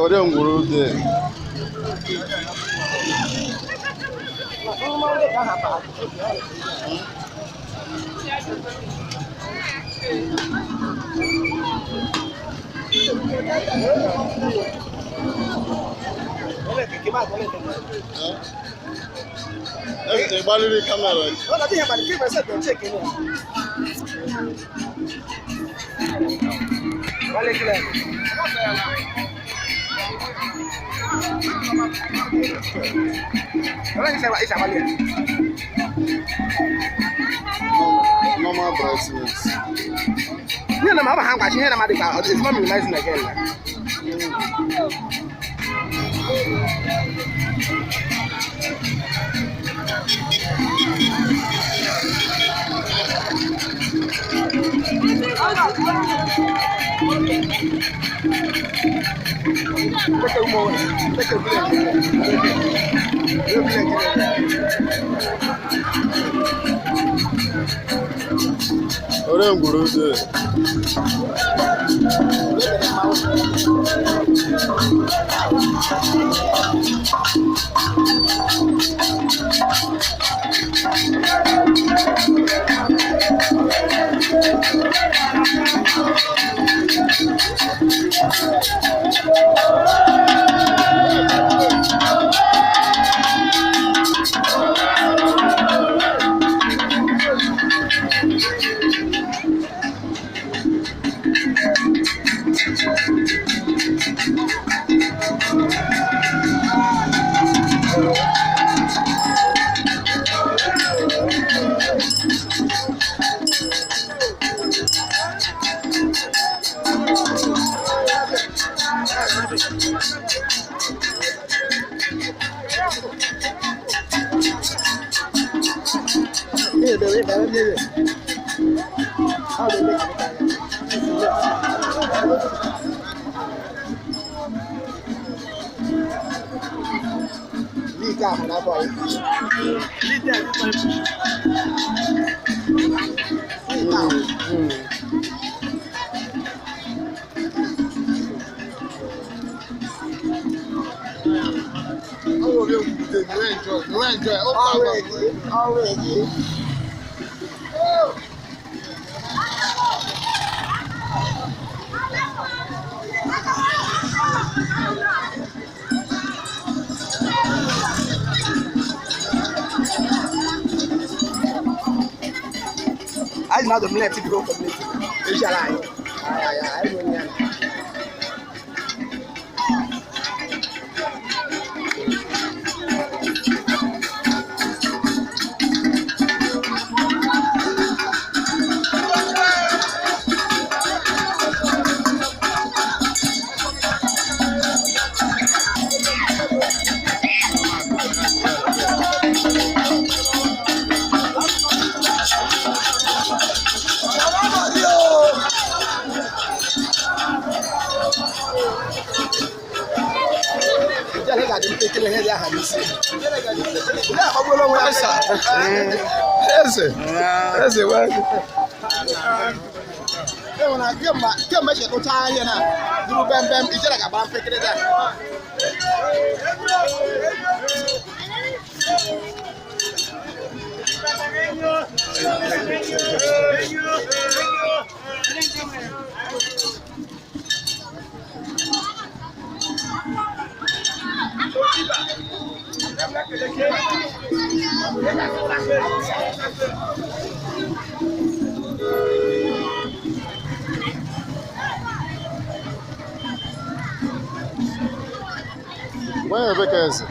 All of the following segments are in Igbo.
Ore ngwuru dị. Gbalịrị kamera. Normal brightness. No, I'm hanging. It's not minimizing again. Ore ngwuru dị. Already. I know the millet to go for me. Where are Becca's?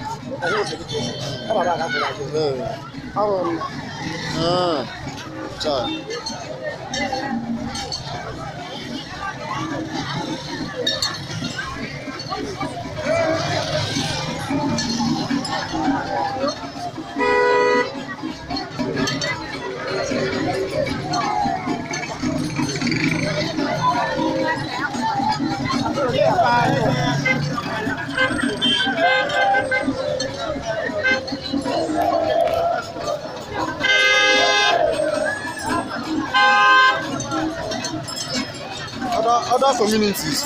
Other communities.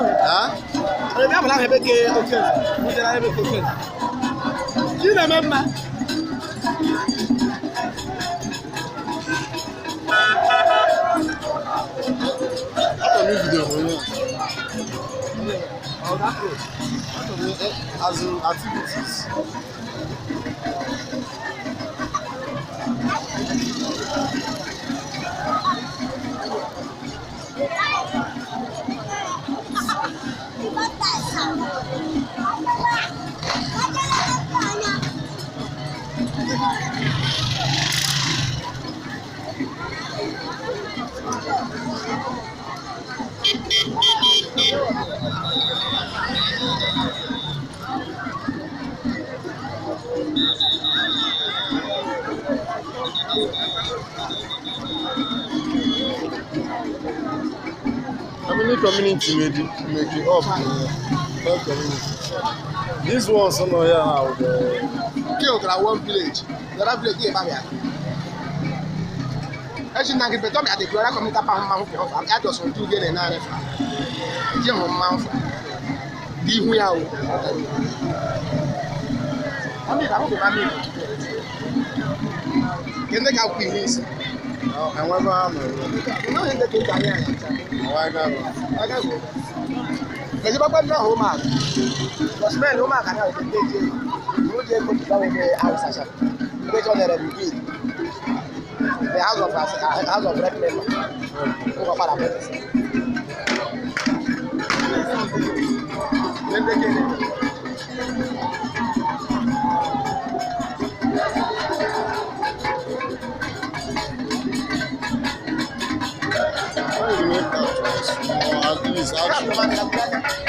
Huh? Ebe abụla ebe ke oke. Mụtara ebe ke oke. Chi na-eme mma. After this video, as in activities. How many community make it up? Twelve community. This one, some of here now. Killed one village. The other village here, Babia. As you know, the better at the Gloria Community Mountain, I just want to get another. Jim Mountain. Give me out. I mean, can they help me? And what about No, in the case I am. why not? I got go. Mas eu vou no home. Os men no man can help the DJ. You just go to the house as a. Which one there will be? The house of rep member. Who are para members. Then they get At least action.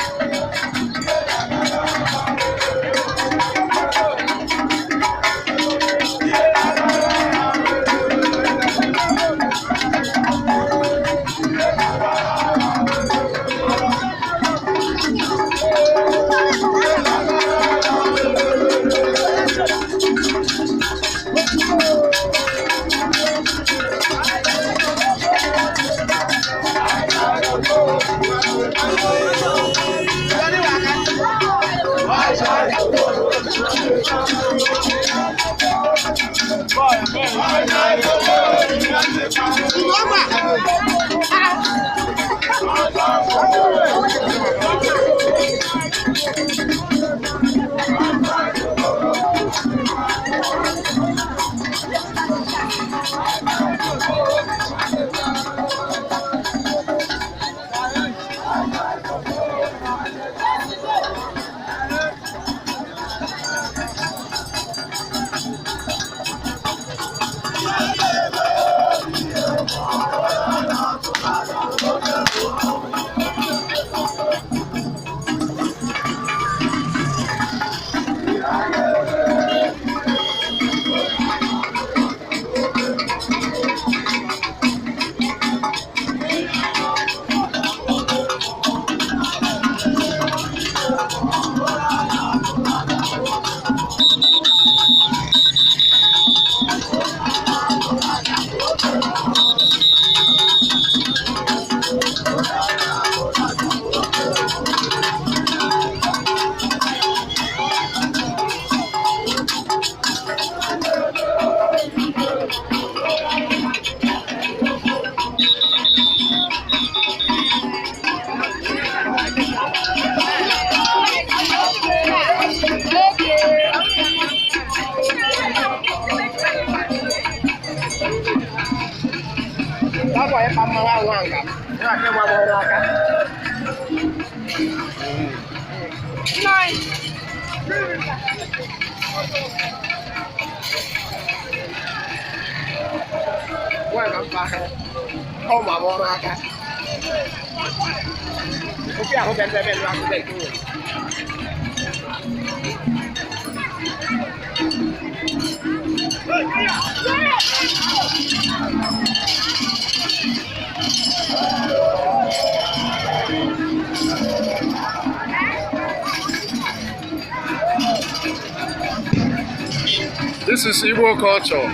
This is Igbo culture.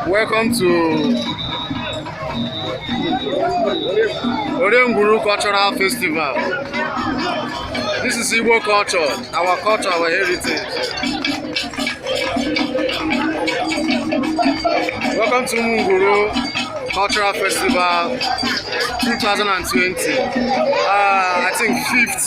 Welcome to Orenguru Cultural Festival. This is Igbo culture, our culture, our heritage. Welcome to Nguru Cultural Festival 2020. I think 5th.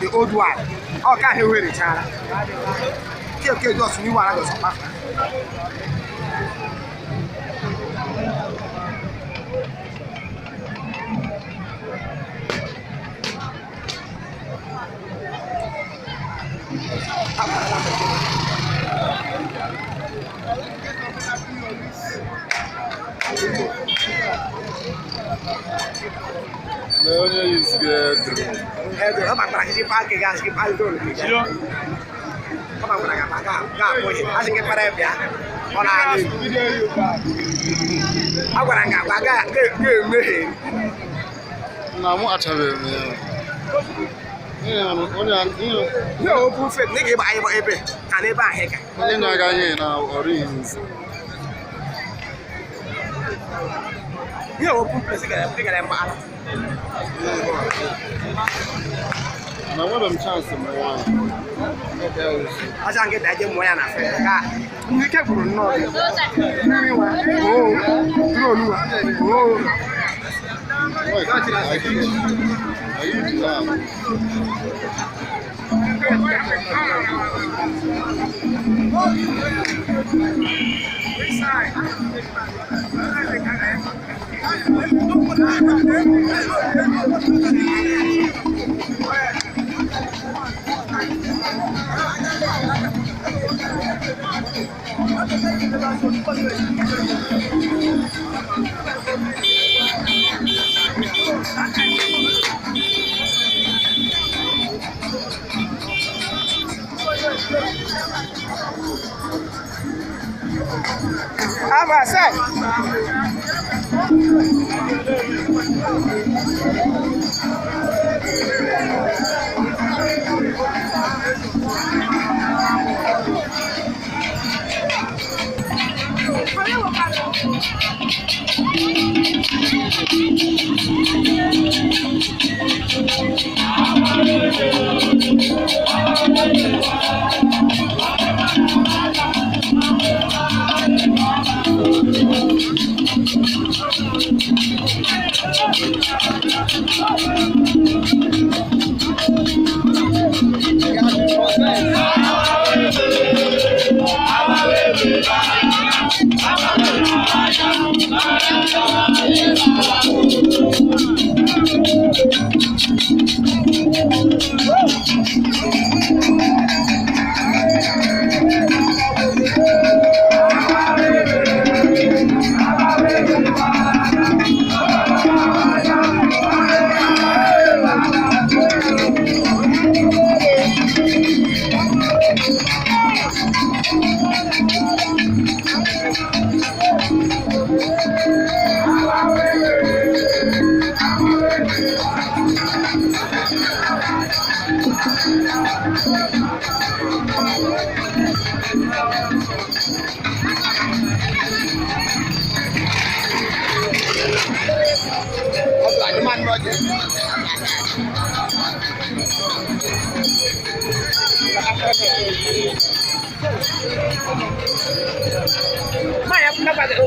The old one. Oh, can't hear it, China. Okay, just new one. Now what I'm chance of my one. I can't get that more than a you can't go no.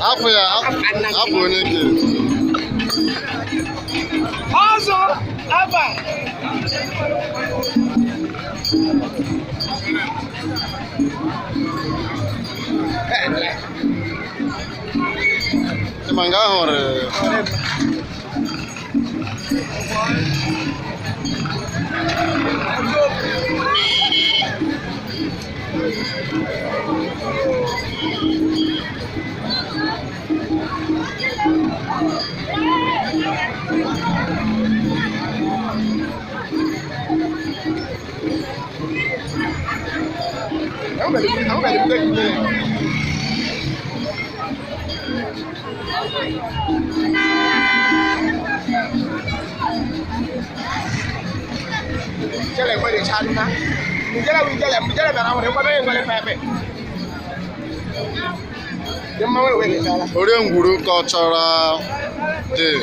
Apụ ya, apụ onye nke. Ọzọ aba. Ịma nga hụrụ. Orengwuru Cultural Day.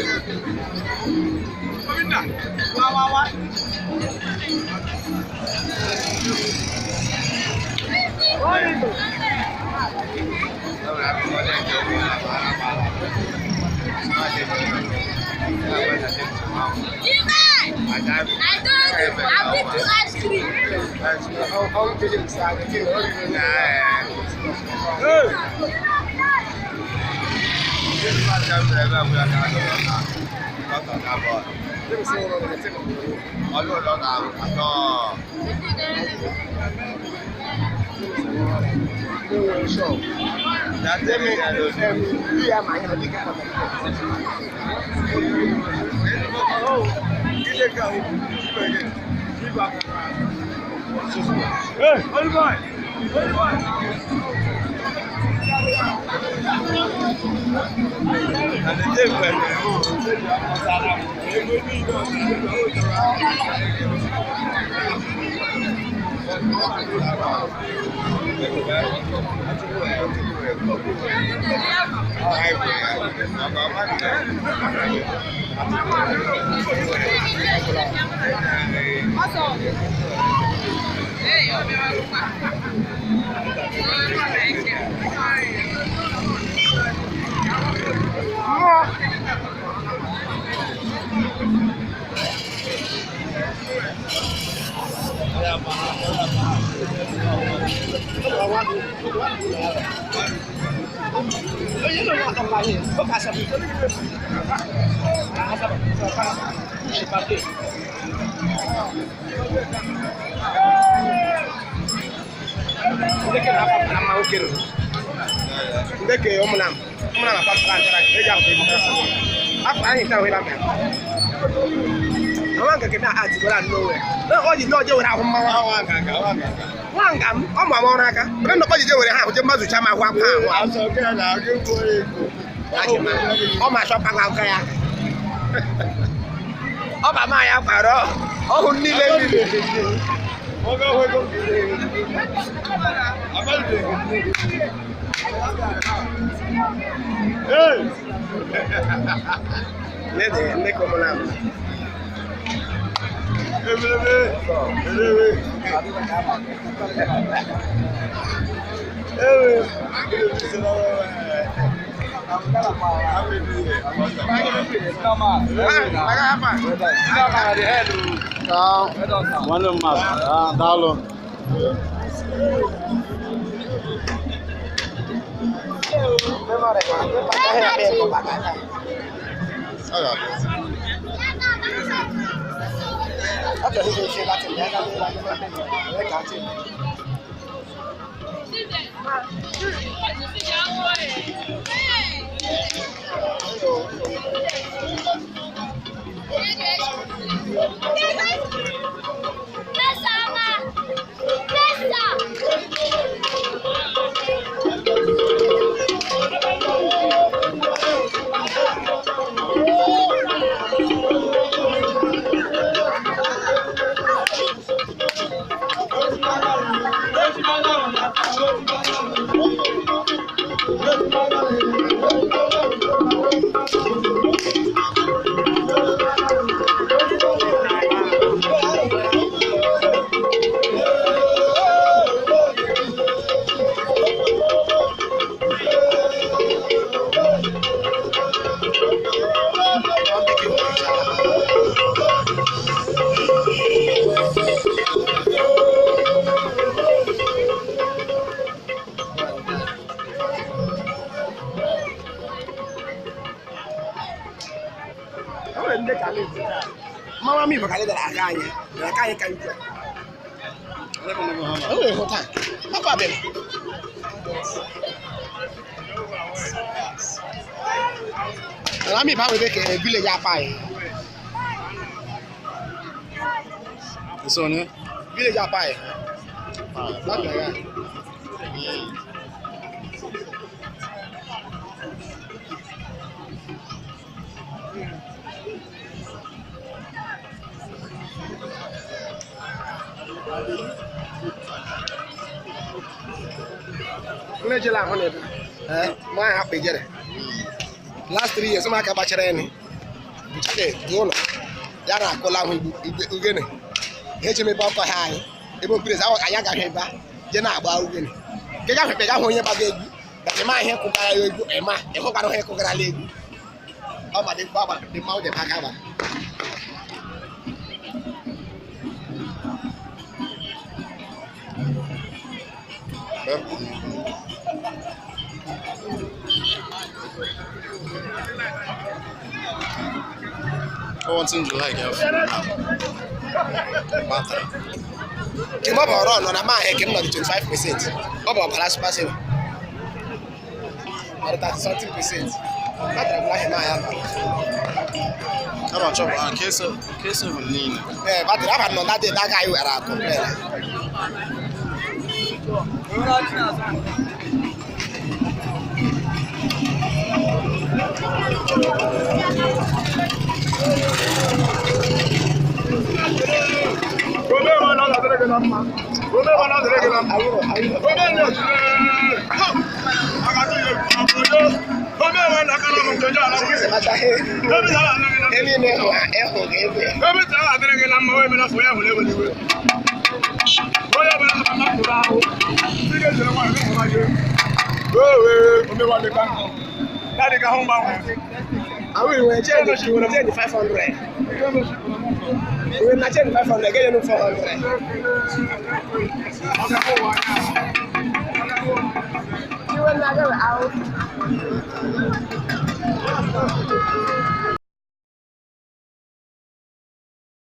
I've been to ice cream. Hey, Oliver! Ndeke omunam apa antara gereja ke apa ini tahu hilang ya awang ke na ati bola no we na oji no je wera homa wanga o ma mo naka na no oji je wera ha je mazu chama kwa kwa aso ke na ke boye o ma so pa kwa ya o ba ma ya paro o hun ni le oga we go abalde hey ne como la Mama mi bakale da akanye kan ju. Oh, hota. Papa be. Mama mi ba we be ke village apai. This one here? Village apai. Not like that. Unajela hone ma ha pe jere last 3 years ma ka ba chere ni butade duno ya na akola hu ugene he cheme ba ko ha yi ebo praise awo aya ga hwe ba je na agba ugene ke ga hwe pe ga hu yen ba ga egu da ma he ku para egu e ma e ho ba no he ku gara le egu o ma de ba ba de ma o de ba ka ba One thing you like, Kimo ba ro no na ma he kim no 25%. O ba balance passive. Or 30%. Matra bla he ma ya. how about chop case of Nina? But I no that guy you are complete. I will change 500. We will not change 500, get you 400. When I go out.